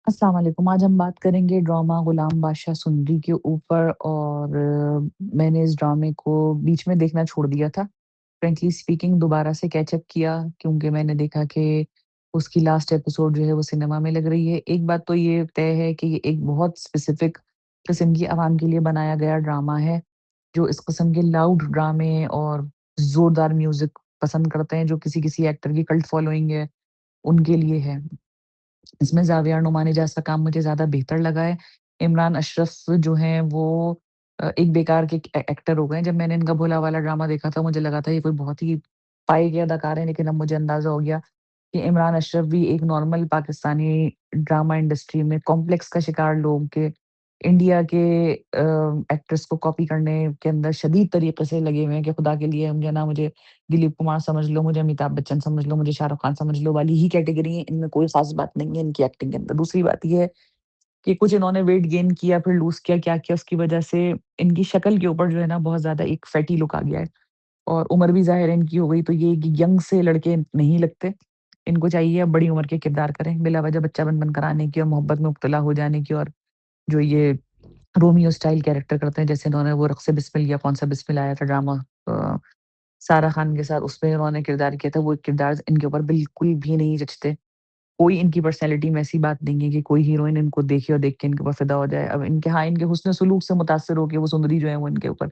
अस्सलाम वालेकुम। आज हम बात करेंगे ड्रामा गुलाम बादशाह सुंदरी के ऊपर और मैंने इस ड्रामे को बीच में देखना छोड़ दिया था। फ्रैंकली स्पीकिंग दोबारा से कैच अप किया क्योंकि मैंने देखा कि उसकी लास्ट एपिसोड जो है वो सिनेमा में लग रही है। एक बात तो ये तय है कि ये एक बहुत स्पेसिफिक किस्म की आवाम के लिए बनाया गया ड्रामा है, जो इस किस्म के लाउड ड्रामे और ज़ोरदार म्यूज़िक पसंद करते हैं, जो किसी-किसी एक्टर की कल्ट फॉलोइंग है, उनके लिए है। इसमें ज़ाविया नुमानी जैसा काम मुझे ज़्यादा बेहतर लगा है। इमरान अशरफ जो हैं वो एक बेकार के एक्टर हो गए हैं। जब मैंने इनका भोला वाला ड्रामा देखा था मुझे लगा था ये कोई बहुत ही पाए के अदाकार हैं, लेकिन अब मुझे अंदाज़ा हो गया कि इमरान अशरफ भी एक नॉर्मल पाकिस्तानी ड्रामा इंडस्ट्री में कॉम्प्लेक्स का शिकार लोग के इंडिया के एक्टर्स को कॉपी करने के अंदर शदीद तरीके से लगे हुए हैं कि खुदा के लिए मुझे दिलीप कुमार समझ लो, मुझे अमिताभ बच्चन समझ लो, मुझे शाहरुख खान समझ लो वाली ही कैटेगरी है। इनमें कोई ख़ास बात नहीं है इनकी एक्टिंग के अंदर। दूसरी बात ये है कि कुछ इन्होंने वेट गेन किया, फिर लूज़ किया, क्या किया उसकी वज़ह से इनकी शक्ल के ऊपर जो है ना बहुत ज़्यादा एक फैटी लुक आ गया है और उम्र भी ज़ाहिर है इनकी हो गई, तो ये यंग से लड़के नहीं लगते। इनको चाहिए अब बड़ी उम्र के किरदार करें, बिला वजह बच्चा बन-बन कर आने की और मोहब्बत में मुब्तला हो जाने की और जो ये रोमियो स्टाइल कैरेक्टर करते हैं, जैसे इन्होंने वो रक़्स-ए बिस्मिल या कौन-सा बिस्मिल आया था ड्रामा सारा खान के साथ उसमें इन्होंने किरदार किया था, वो किरदार इनके ऊपर बिल्कुल भी नहीं जचते। कोई इनकी पर्सनैलिटी में ऐसी बात नहीं है कि कोई हीरोइन इनको देखे और देख के इनके ऊपर फ़िदा हो जाए। अब इनके हाँ, इनके हुस्न सलूक से मुतासिर होके वो सुंदरी जो है वो इनके ऊपर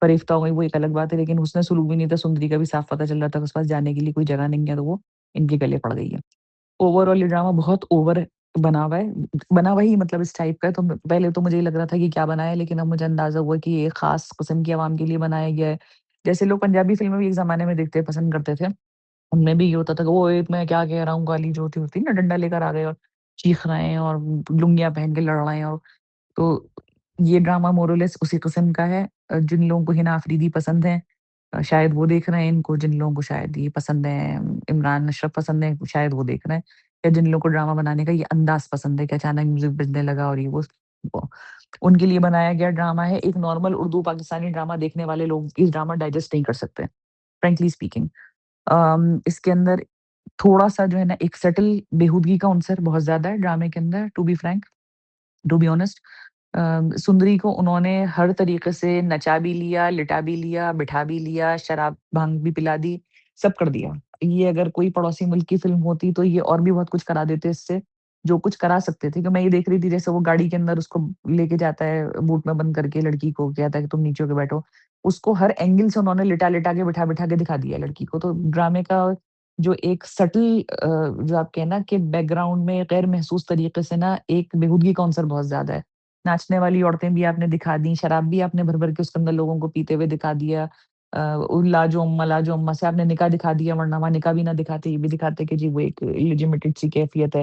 फ़रेफ़्ता हो गई, वो एक अलग बात है, लेकिन हुस्न सलूक भी नहीं था, सुंदरी का भी साफ़ पता चल रहा था कि उसके पास जाने के लिए कोई जगह नहीं है, तो वो इनके गले पड़ गई है। ओवरऑल ये ड्रामा बहुत ओवर बना हुआ है। बना हुआ ही मतलब इस टाइप का है, तो पहले तो मुझे ये लग रहा था कि क्या बनाया है, लेकिन अब मुझे अंदाज़ा हुआ कि ये ख़ास किस्म की आवाम के लिए बनाया गया है। जैसे लोग पंजाबी फ़िल्में भी एक ज़माने में देखते पसंद करते थे। उनमें भी ये होता था कि वो एक मैं क्या कह रहा हूँ वाली जो होती है ना, डंडा लेकर आ गए और चीख रहे हैं और लुंगियाँ पहन के लड़ रहे हैं और तो ये ड्रामा मोर और लेस उसी किस्म का है। जिन लोगों को हिना अफरीदी पसंद है शायद वो देख रहे हैं इनको, जिन लोगों को शायद ये पसंद है, इमरान अशरफ पसंद है, शायद वो देख रहे हैं। या जिन लोगों को ड्रामा बनाने का ये अंदाज़ पसंद है कि अचानक म्यूज़िक बजने लगा और ये वो उनके लिए बनाया गया ड्रामा है। एक नॉर्मल उर्दू पाकिस्तानी ड्रामा देखने वाले लोग इस ड्रामा डाइजेस्ट नहीं कर सकते, फ्रैंकली स्पीकिंग। इसके अंदर थोड़ा-सा जो है ना एक सटल बेहूदगी का अनसर बहुत ज़्यादा है ड्रामे के अंदर, to be frank, to be honest. सुंदरी को उन्होंने हर तरीके से नचा भी लिया, लिटा भी लिया, बिठा भी लिया, शराब भांग भी पिला दी, सब कर दिया। ये अगर कोई पड़ोसी मुल्क की फ़िल्म होती तो ये और भी बहुत कुछ करा देते इससे, जो कुछ करा सकते थे। कि मैं ये देख रही थी जैसे वो गाड़ी के अंदर उसको लेके जाता है बूट में बंद करके लड़की को, कहता है कि तुम नीचे होके बैठो। उसको हर एंगल से उन्होंने लिटा-लिटा के, बिठा-बिठा के दिखा दिया लड़की को। तो ड्रामे का जो एक सटल जो आप कहें ना कि बैकग्राउंड में गैर महसूस तरीके से ना एक बेहूदगी का अनसर बहुत ज़्यादा है। नाचने वाली औरतें भी आपने दिखा दी, शराब भी आपने भर-भर के उसके अंदर लोगों को पीते हुए दिखा दिया। लाजो अम्मा से आपने निकाह दिखा दिया, वरना वहाँ निकाह भी ना दिखाते, ये भी दिखाते कि जी वो एक इल्लिजिमेटेड सी कैफ़ियत है।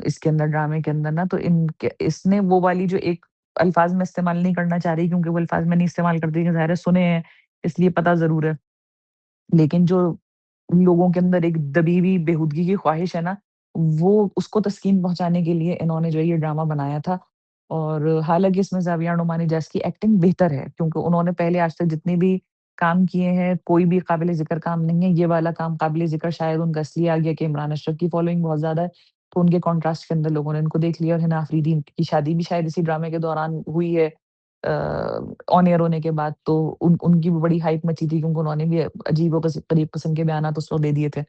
इसके अंदर ड्रामे के अंदर ना तो इनके इसने वो वाली जो एक अल्फ़ाज़ मैं इस्तेमाल नहीं करना चाह रही क्योंकि वो अल्फ़ाज़ मैं नहीं इस्तेमाल करती, ज़ाहिर है सुने हैं, इसलिए पता ज़रूर है। लेकिन जो लोगों के अंदर एक दबी हुई बेहूदगी की ख़्वाहिश है ना, वो उसको तस्कीन पहुँचाने के लिए इन्होंने जो है ये ड्रामा बनाया था। और हालाँकि इसमें ज़ाविया नुमानी जैस की एक्टिंग बेहतर है क्योंकि उन्होंने पहले आज तक जितने भी काम किए हैं, कोई भी काबिल-ज़िक्र काम नहीं है। ये वाला काम काबिल-ज़िक्र शायद उनका इसलिए आ गया कि इमरान अशरफ की फ़ॉलोइंग बहुत ज़्यादा है, तो उनके कॉन्ट्रास्ट के अंदर लोगों ने इनको देख लिया और हिना अफरीदी की शादी भी शायद इसी ड्रामे के दौरान हुई है। ऑन एयर होने के बाद तो उनकी भी बड़ी हाइप मची थी क्योंकि उन्होंने भी अजीबो-गरीब किस्म के बयानात उस वक़्त दे दिए थे।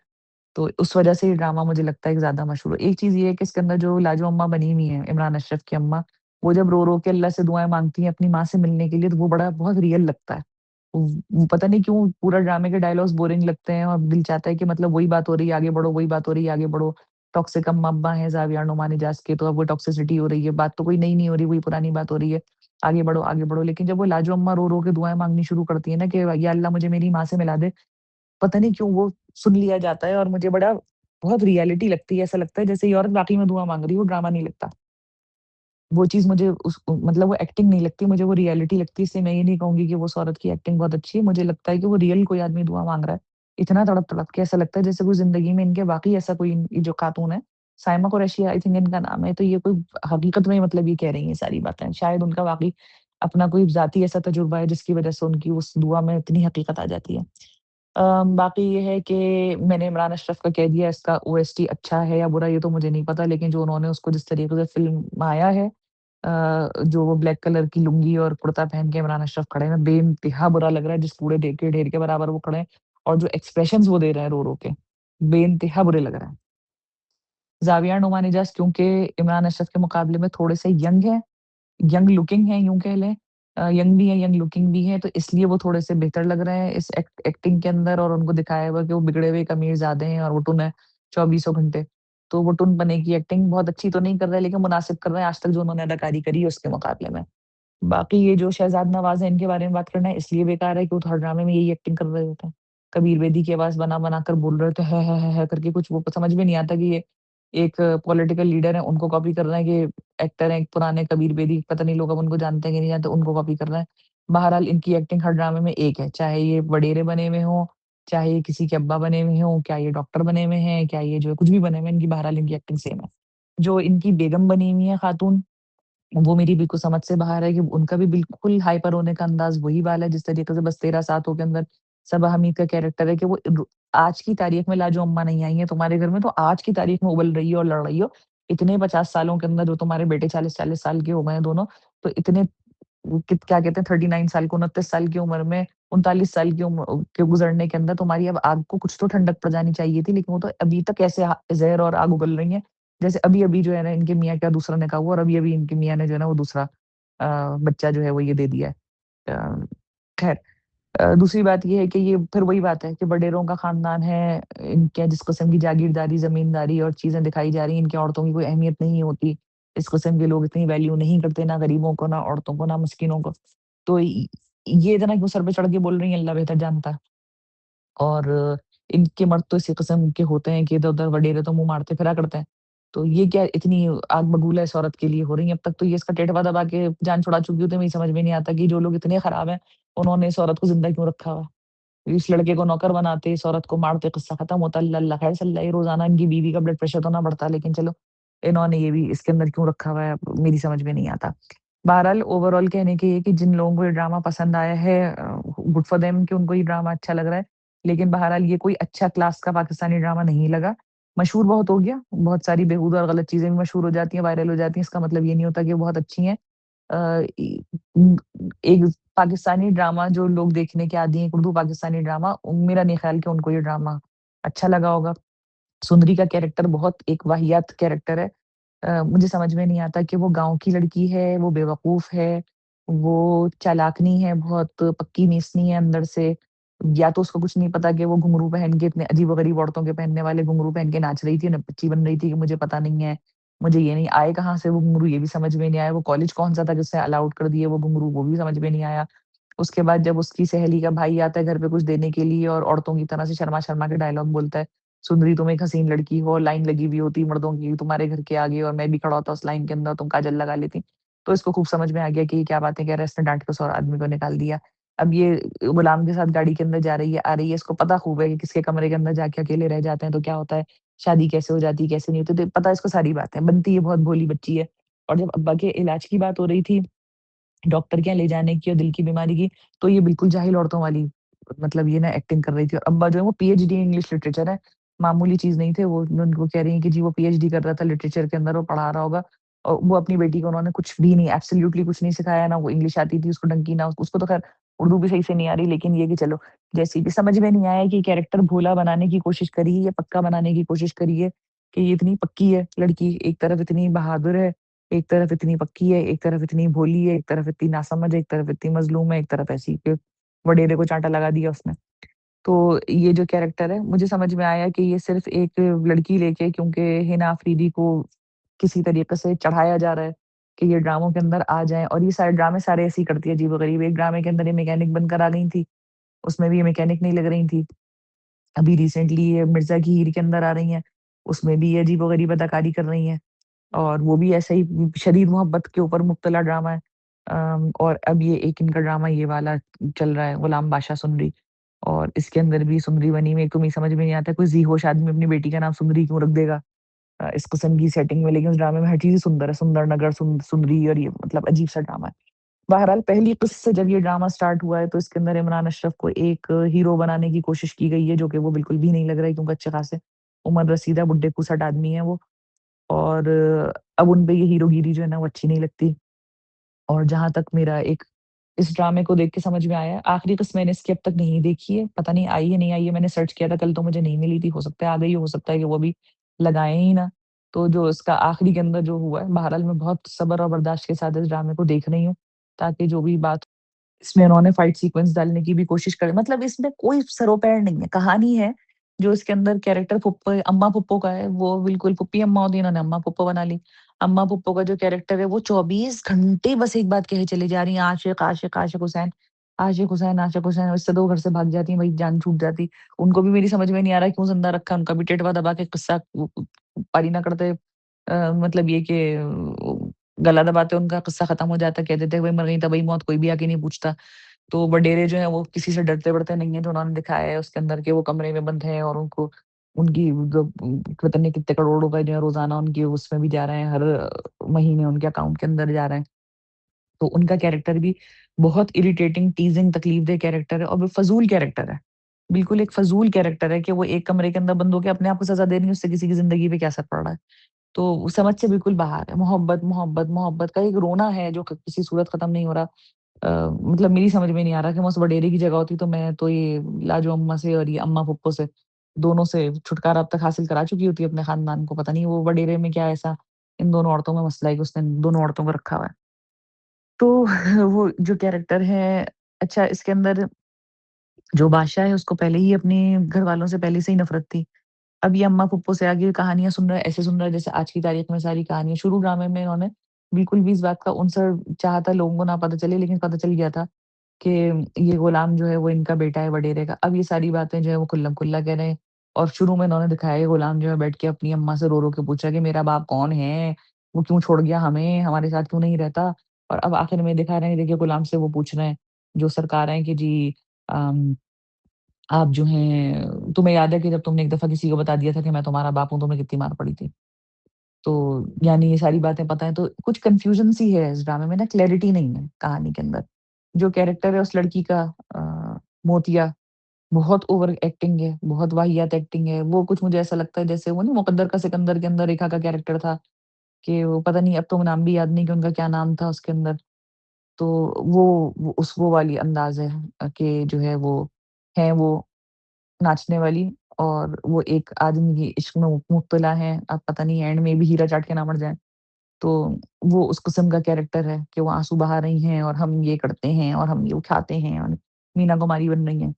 तो उस वज़ह से ये ड्रामा मुझे लगता है कि ज़्यादा मशहूर है। एक चीज़ ये है कि इसके अंदर जो लाजो अम्मा बनी हुई हैं, इमरान अशरफ की अम्मा, वो जब रो-रो के अल्लाह से दुआएँ माँगती हैं अपनी माँ से मिलने के लिए, तो वो बड़ा बहुत रियल लगता है। पता नहीं क्यों पूरा ड्रामे के डायलॉग्स बोरिंग लगते हैं और दिल चाहता है कि मतलब वही बात हो रही है, आगे बढ़ो, वही बात हो रही है, आगे बढ़ो। टॉक्सिक अम्मा-अब्बा हैं ज़ाविया नुमानी जास के, तो अब वो टॉक्सिसिटी हो रही है, बात तो कोई नई नहीं हो रही, वही पुरानी बात हो रही है, आगे बढ़ो, आगे बढ़ो। लेकिन जब वो लाजो अम्मा रो-रो के दुआएँ माँगनी शुरू करती है ना कि या अल्लाह मुझे मेरी माँ से मिला दे, पता नहीं क्यों वो सुन लिया जाता है और मुझे बड़ा बहुत रियलिटी लगती है। ऐसा लगता है जैसे ये औरत वाक़ई में दुआ माँग रही है, वो ड्रामा नहीं लगता। वो चीज़ मुझे उस मतलब वो एक्टिंग नहीं लगती, मुझे वो रियलिटी लगती है, इसलिए मैं ये नहीं कहूँगी कि वो उस औरत की एक्टिंग बहुत अच्छी है। मुझे लगता है कि वो रियल कोई आदमी दुआ माँग रहा है। इतना तड़प-तड़प के ऐसा लगता है जैसे कोई ज़िंदगी में इनके वाक़ई ऐसा कोई ये जो खातून है, साइमा कुरैशी आई थिंक इनका नाम है, तो ये कोई हकीकत में मतलब ये कह रही हैं सारी बातें। शायद उनका वाक़ई अपना कोई ज़ाती ऐसा तजुर्बा है जिसकी वज़ह से उनकी उस दुआ में इतनी हकीकत आ जाती है। बाकी ये है कि मैंने इमरान अशरफ का कह दिया, इसका ओएसटी अच्छा है या बुरा ये तो मुझे नहीं पता, लेकिन जो उन्होंने उसको जिस तरीके से फ़िल्माया है, जो वो ब्लैक कलर की लुंगी और कुर्ता पहन के इमरान अशरफ खड़े हैं, बेइंतहा बुरा लग रहा है, जिस कूड़े के ढेर के बराबर वो खड़े हैं और जो एक्सप्रेशंस वो दे रहे हैं रो-रो के, बेइंतहा बुरे लग रहे हैं। ज़ाविया नोमानी जस्ट क्योंकि इमरान अशरफ के मुकाबले में थोड़े से यंग हैं, यंग लुकिंग हैं यूँ कह लें, यंग भी हैं, यंग लुकिंग भी हैं, तो इसलिए वो थोड़े से बेहतर लग रहे हैं इस एक्टिंग के अंदर, और उनको दिखाया हुआ है कि वो बिगड़े हुए एक अमीरज़ादे हैं और वो टुन है चौबीसों घंटे। तो वो टुन-पने की एक्टिंग बहुत अच्छी तो नहीं कर रहे, लेकिन मुनासिब कर रहे हैं आज तक जो उन्होंने अदाकारी करी है उसके मुकाबले में। बाकी ये जो शहज़ाद नवाज़ है, इनके बारे में बात करना इसलिए बेकार है कि वो तो हर ड्रामे में यही एक्टिंग कर रहे होते हैं। कबीर बेदी की आवाज़ बना-बना कर बोल रहे होते हैं, है करके, कुछ वो समझ में नहीं आता कि ये एक पॉलिटिकल लीडर है, उनको कॉपी कर रहे हैं कि एक्टर हैं एक पुराने कबीर बेदी, पता नहीं लोग अब उनको जानते हैं कि नहीं जानते, उनको कॉपी कर रहे हैं। बहरहाल इनकी एक्टिंग हर ड्रामे में एक है, चाहे ये वडेरे बने हुए हों, चाहे ये किसी के अब्बा बने हुए हों, क्या ये डॉक्टर बने हुए हैं, क्या ये जो है कुछ भी बने हुए हैं, इनकी बहरहाल इनकी एक्टिंग सेम है। जो इनकी बेगम बनी हुई है खातून, वो मेरी बिल्कुल समझ से बाहर है कि उनका भी बिल्कुल हाइपर होने का अंदाज़ वही वाला है, जिस तरीके से बस 13 सातों के अंदर सबा हमीद का कैरेक्टर है कि वो आज की तारीख में लाजो अम्मा नहीं आई हैं तुम्हारे घर में, तो आज की तारीख में उबल रही हो और लड़ रही हो। इतने 50 सालों के अंदर जो तुम्हारे बेटे 40-40 साल के हो गए हैं दोनों, तो इतने वो क्या कहते हैं 39 साल को 29 साल की उम्र में 39 साल की उम्र के गुज़रने के अंदर तुम्हारी अब आग को कुछ तो ठंडक पड़ जानी चाहिए थी, लेकिन वो तो अभी तक ऐसे ज़हर और आग उगल रही हैं, जैसे अभी-अभी जो है ना इनके मियाँ का दूसरा निकाह हुआ और अभी-अभी इनके मियाँ ने जो है ना वो दूसरा बच्चा जो है वो ये दे दिया है। अ, खैर, दूसरी बात ये है कि ये फिर वही बात है कि वडेरों का ख़ानदान है, इनके जिस किस्म की जागीरदारी, ज़मींदारी और चीज़ें दिखाई जा रही हैं, इनकी औरतों की कोई अहमियत नहीं होती। इस किस्म के लोग इतनी वैल्यू नहीं करते, ना गरीबों को, ना औरतों को, ना मिस्किनों को। तो ये इतना क्यों सर पे चढ़ के बोल रही हैं, अल्लाह बेहतर जानता है। और इनके मर्द तो इसी किस्म के होते हैं कि इधर-उधर वडेरे तो मुँह मारते फिरा करते हैं। तो ये क्या इतनी आग बबूला इस औरत के लिए हो रही है, अब तक तो ये इसका टेटवा दबा के जान छुड़ा चुकी होती है, मुझे समझ में नहीं आता कि जो लोग इतने खराब हैं, उन्होंने इस औरत को ज़िंदा क्यों रखा हुआ है। इस लड़के को नौकर बनाते, इस औरत को मारते, किस्सा खत्म होता, अल्लाह खैर सल्ला, ये रोज़ाना इनकी बीवी का ब्लड प्रेशर तो ना बढ़ता, लेकिन चलो, इन्होंने ये भी इसके अंदर क्यों रखा हुआ है, मेरी समझ में नहीं आता। बहरहाल ओवरऑल कहने की ये कि जिन लोगों को ये ड्रामा पसंद आया है, गुड फॉर देम कि उनको ये ड्रामा अच्छा लग रहा है। लेकिन बहरहाल ये कोई अच्छा क्लास का पाकिस्तानी ड्रामा नहीं लगा। मशहूर बहुत हो गया, बहुत सारी बेहूदा और गलत चीज़ें भी मशहूर हो जाती हैं, वायरल हो जाती हैं, इसका मतलब ये नहीं होता कि वो बहुत अच्छी हैं। अ, इ उम, एक पाकिस्तानी ड्रामा जो लोग देखने के आदी हैं, एक उर्दू पाकिस्तानी ड्रामा, मेरा नहीं ख़्याल कि उनको ये ड्रामा अच्छा लगा होगा। सुंदरी का कैरेक्टर बहुत एक वाहियात कैरेक्टर है। मुझे समझ में नहीं आता कि वो गाँव की लड़की है, वो बेवकूफ़ है, वो चालाकनी है, बहुत पक्की नीसनी है अंदर से। या तो उसको कुछ नहीं पता कि वो घुंघरू पहन के इतने अजीब-ओ-गरीब औरतों के पहनने वाले घुंघरू पहन के नाच रही थी, नपच्ची बन रही थी कि मुझे पता नहीं है, मुझे ये नहीं आए कहाँ से वो घुंघरू ये भी समझ में नहीं आया, वो कॉलेज कौन-सा था जिसने अलाउड कर दिए वो घुंघरू वो भी समझ में नहीं आया। उसके बाद जब उसकी सहेली का भाई आता है घर पे कुछ देने के लिए और औरतों की तरह से शर्मा-शर्मा के डायलॉग बोलता है, सुंदरी तुम एक हसीन लड़की हो, लाइन लगी हुई होती मर्दों की तुम्हारे घर के आगे और मैं भी खड़ा होता उस लाइन के अंदर, तुम काजल लगा लेती। तो इसको खूब समझ में आ गया कि ये क्या बातें कह रहा है, इसने डाँट के उस और आदमी को निकाल दिया। अब ये गुलाम के साथ गाड़ी के अंदर जा रही है, आ रही है, इसको पता खूब है कि किसके कमरे के अंदर जाके अकेले रह जाते हैं तो क्या होता है, शादी कैसे हो जाती है, कैसे नहीं होती, तो पता है इसको सारी बातें, बनती है बहुत भोली बच्ची है। और जब अब्बा के इलाज की बात हो रही थी डॉक्टर के यहाँ ले जाने की और दिल की बीमारी की, तो ये बिल्कुल जाहिल औरतों वाली मतलब ये ना एक्टिंग कर रही थी और अब्बा जो है वो पीएचडी इंग्लिश लिटरेचर है, मामूली चीज़ नहीं थे वो उनको कह रही हैं कि जी वो पीएचडी कर रहा था लिटरेचर के अंदर वो पढ़ा रहा होगा और वो अपनी बेटी को उन्होंने कुछ भी नहीं एब्सोल्यूटली कुछ नहीं सिखाया, ना वो इंग्लिश आती थी उसको ढंग की, ना उसको तो खैर उर्दू भी सही से नहीं आ रही, लेकिन ये कि चलो जैसे भी समझ में नहीं आया कि कैरेक्टर भोला बनाने की कोशिश करी है या पक्का बनाने की कोशिश करी है, कि ये इतनी पक्की है लड़की, एक तरफ इतनी बहादुर है एक तरफ इतनी पक्की है, एक तरफ इतनी भोली है, एक तरफ इतनी नासमझ है, एक तरफ इतनी मज़लूम है, एक तरफ ऐसी कि वडेरे को चाँटा लगा दिया उसने। तो ये जो कैरेक्टर है, मुझे समझ में आया कि ये सिर्फ़ एक लड़की लेके क्योंकि हिना अफ़रीदी को किसी तरीके से चढ़ाया जा रहा है कि ये ड्रामों के अंदर आ जाएँ और ये सारे ड्रामे सारे ऐसे ही करती है अजीबो-गरीब। एक ड्रामे के अंदर ये मैकेनिक बनकर आ गई थी, उसमें भी ये मैकेनिक नहीं लग रही थी। अभी रिसेंटली ये मिर्ज़ा की हीर के अंदर आ रही हैं, उसमें भी ये अजीबो-गरीब अदाकारी कर रही हैं। और वो भी ऐसे ही शरीर मोहब्बत के ऊपर मुब्तला ड्रामा है। और अब ये एक इनका ड्रामा ये वाला चल रहा है गुलाम बादशाह सुंदरी और इसके अंदर भी सुंदरी बनी हुई है, एक तो मुझे समझ में नहीं आता कोई ज़ी-होश आदमी अपनी बेटी का नाम सुंदरी क्यों रख देगा इस किस्म की सेटिंग में, लेकिन उस ड्रामे में हर चीज़ ही सुंदर है, सुंदर नगर, सुंदरी और ये मतलब अजीब-सा ड्रामा है। बहरहाल पहली किस्त से जब ये ड्रामा स्टार्ट हुआ है, तो इसके अंदर इमरान अशरफ को एक हीरो बनाने की कोशिश की गई है, जो कि वो बिल्कुल भी नहीं लग रहा है क्योंकि अच्छे खासे उम्र रसीदा बुड्ढे-कुसट आदमी है वो। और अब उन पे ये हीरोगिरी जो है ना, वो अच्छी नहीं लगती। और जहाँ तक मेरा एक इस ड्रामे को देख के समझ में आया है, आखिरी किस्त मैंने इसकी अब तक नहीं देखी है, पता नहीं आई है, नहीं आई है, मैंने सर्च किया था कल तो मुझे नहीं मिली थी, हो सकता है आ गई हो सकता है कि वो अभी लगाएँ ही ना। तो जो इसका आखिरी के अंदर जो हुआ है, बहरहाल मैं बहुत सब्र और बर्दाश्त के साथ इस ड्रामे को देख रही हूँ, ताकि जो भी बात इसमें उन्होंने फाइट सीक्वेंस डालने की भी कोशिश करी मतलब इसमें कोई सरोपैर नहीं है, कहानी है, जो इसके अंदर कैरेक्टर अम्मा पुप्पो का है, वो बिल्कुल पुप्पी अम्मा होती है, इन्होंने अम्मा पुप्पो बना ली। अम्मा पुप्पो का जो कैरेक्टर है, वो 24 घंटे बस एक बात कहे चली जा रही हैं, आशिक, आशिक, आशिक हुसैन, आशिक हुसैन, आशिक हुसैन, इससे तो वो घर से भाग जाती हैं, वही जान छूट जाती। उनको भी मेरी समझ में नहीं आ रहा है क्यों ज़िंदा रखा है, उनका भी टेटवा दबा के किस्सा पारी ना करते मतलब ये कि गला दबाते उनका किस्सा खत्म हो जाता, कहते थे, "भई मर गई तबही मौत, कोई भी आके नहीं पूछता।" तो वडेरे जो हैं वो किसी से डरते-वरते नहीं हैं, जो उन्होंने दिखाया है उसके अंदर कि वो कमरे में बंद हैं और उनको उनकी जो पता नहीं कितने करोड़ रुपए जो है रोज़ाना उनके उसमें भी जा रहे हैं, हर महीने उनके अकाउंट के अंदर जा रहे हैं। तो उनका कैरेक्टर भी बहुत इरिटेटिंग, टीज़िंग, तकलीफ़देह कैरेक्टर है और वो फ़ज़ूल कैरेक्टर है। बिल्कुल एक फ़ज़ूल कैरेक्टर है कि वो एक कमरे के अंदर बंद होके अपने आप को सज़ा दे रही है, उससे किसी की ज़िंदगी पे क्या असर पड़ रहा है। तो समझ से बिल्कुल बाहर है। मोहब्बत, मोहब्बत, मोहब्बत का एक रोना है जो किसी सूरत ख़त्म नहीं हो रहा। मतलब मेरी समझ में नहीं आ रहा कि मैं उस वडेरे की जगह होती तो मैं तो ये लाजो अम्मा से और ये अम्मा पुप्पो से, दोनों से छुटकारा अब तक हासिल करा चुकी होती अपने ख़ानदान को। पता नहीं वो वडेरे में क्या ऐसा इन दोनों औरतों में मसला है कि उसने दोनों औरतों को रखा हुआ है। तो वो जो कैरेक्टर है अच्छा इसके अंदर जो बादशाह है उसको पहले ही अपने घरवालों से पहले से ही नफ़रत थी। अब ये अम्मा-पुप्पो से आगे कहानियाँ सुन रहा है, ऐसे सुन रहा है जैसे आज की तारीख में सारी कहानियाँ शुरू ड्रामे में इन्होंने बिल्कुल भी इस बात का उनसे चाहा था लोगों को ना पता चले लेकिन पता चल गया था कि ये गुलाम जो है वो इनका बेटा है वडेरे का। अब ये सारी बातें जो है वो खुल्लम-खुल्ला कह रहे हैं और शुरू में इन्होंने दिखाया ये गुलाम जो है बैठ के अपनी अम्मा से रो-रो के पूछ रहा है कि मेरा बाप कौन है? वो क्यों छोड़ गया हमें? हमारे साथ क्यों नहीं रहता? और अब आखिर में दिखा रहे हैं देखिए गुलाम से वो पूछ रहे हैं, जो सरकार हैं कि जी अम आप जो हैं तुम्हें याद है कि जब तुमने एक दफ़ा किसी को बता दिया था कि मैं तुम्हारा बाप हूँ, तुम्हें कितनी मार पड़ी थी? तो यानी ये सारी बातें पता है, तो कुछ कन्फ्यूज़न सी है इस ड्रामे में ना, क्लैरिटी नहीं है कहानी के अंदर। जो कैरेक्टर है उस लड़की का मोतिया, बहुत ओवर एक्टिंग है, बहुत वाहियात एक्टिंग है। वो कुछ मुझे ऐसा लगता है जैसे वो नहीं मुकद्दर का सिकंदर के अंदर रेखा का कैरेक्टर था, कि वो पता नहीं अब तो नाम भी याद नहीं कि उनका क्या नाम था उसके अंदर। तो वो उस वो वाली अंदाज़ है कि जो है वो है वो नाचने वाली और वो एक आदमी की इश्क में मुब्तला हैं, अब पता नहीं एंड में भी हीरा चाट के ना मर जाएँ। तो वो उस किस्म का कैरेक्टर है कि वो आँसू बहा रही हैं और हम ये करते हैं और हम ये उठाते हैं और मीना कुमारी बन रही हैं।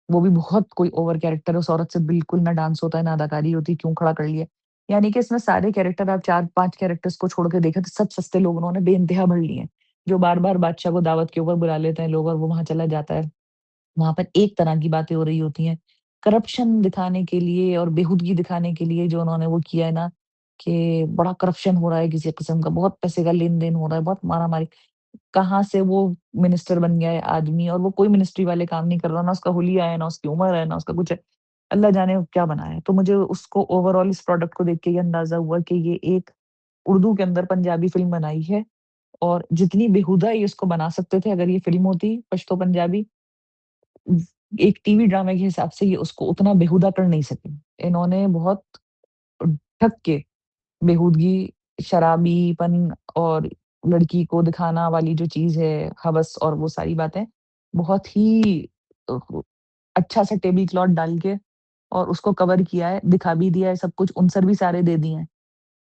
वो भी बहुत कोई ओवर कैरेक्टर है, उस औरत से बिल्कुल ना डांस होता है, ना अदाकारी होती है, क्यों खड़ा कर लिया? यानी कि इसमें सारे कैरेक्टर आप 4-5 कैरेक्टर्स को छोड़ के देखें तो सब सस्ते लोग उन्होंने बेइंतहा भर लिए हैं। जो बार-बार बादशाह को दावत के ऊपर बुला लेते हैं लोग और वो वहाँ चला जाता है। वहाँ पर एक तरह की बातें हो रही होती हैं। करप्शन दिखाने के लिए और बेहूदगी दिखाने के लिए जो उन्होंने वो किया है ना, कि बड़ा करप्शन हो रहा है किसी किस्म का, बहुत पैसे का लेन-देन हो रहा है, बहुत मारा-मारी। कहाँ से वो मिनिस्टर बन गया है आदमी और वो कोई मिनिस्ट्री वाले काम नहीं कर रहा, ना उसका हुलिया है, ना उसकी उम्र है, ना उसका कुछ है। अल्लाह जाने वो क्या बना है। तो मुझे उसको ओवरऑल इस प्रोडक्ट को देख के ये अंदाज़ा हुआ कि ये एक उर्दू के अंदर पंजाबी फ़िल्म बनाई है और जितनी बेहुदा ये इसको बना सकते थे अगर ये फ़िल्म होती पश्तो पंजाबी एक टीवी ड्रामे के हिसाब से ये उसको उतना बेहुदा कर नहीं सके। इन्होंने बहुत ढक के बेहूदगी, शराबीपन और लड़की को दिखाना वाली जो चीज़ है, हवस और वो सारी बातें, बहुत ही अ, अच्छा सा टेबल क्लॉथ डाल के और उसको कवर किया है, दिखा भी दिया है सब कुछ, अनसर भी सारे दे दिए हैं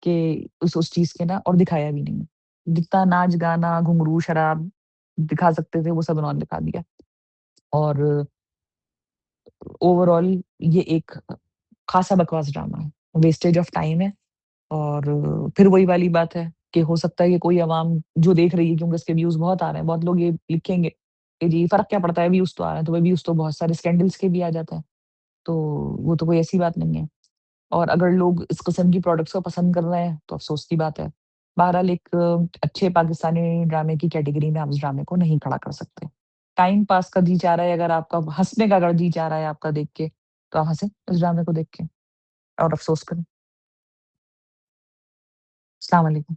कि उस चीज़ के ना और दिखाया भी नहीं है। जितना नाच-गाना, घुंघरू, शराब दिखा सकते थे, वो सब इन्होंने दिखा दिया और ओवरऑल ये एक खासा बकवास ड्रामा है, वेस्टेज ऑफ टाइम है और फिर वही वाली बात है कि हो सकता है कि कोई अवाम जो देख रही है क्योंकि इसके व्यूज़ बहुत आ रहे हैं, बहुत लोग ये लिखेंगे कि जी फ़र्क क्या पड़ता है व्यूज़ तो आ रहे हैं, तो वो व्यूज़ तो बहुत सारे स्कैंडल्स के भी आ जाते हैं, तो वो तो कोई ऐसी बात नहीं है। और अगर लोग इस किस्म की प्रोडक्ट्स को पसंद कर रहे हैं, तो अफ़सोस की बात है। बहरहाल एक अच्छे पाकिस्तानी ड्रामे की कैटेगरी में आप इस ड्रामे को नहीं खड़ा कर सकते। टाइम पास का जी चाह रहा है अगर आपका हँसने का अगर जी चाह रहा है आपका देख के, तो आप हँसें उस ड्रामे को देख के और अफ़सोस करें। अस्सलाम वालेकुम।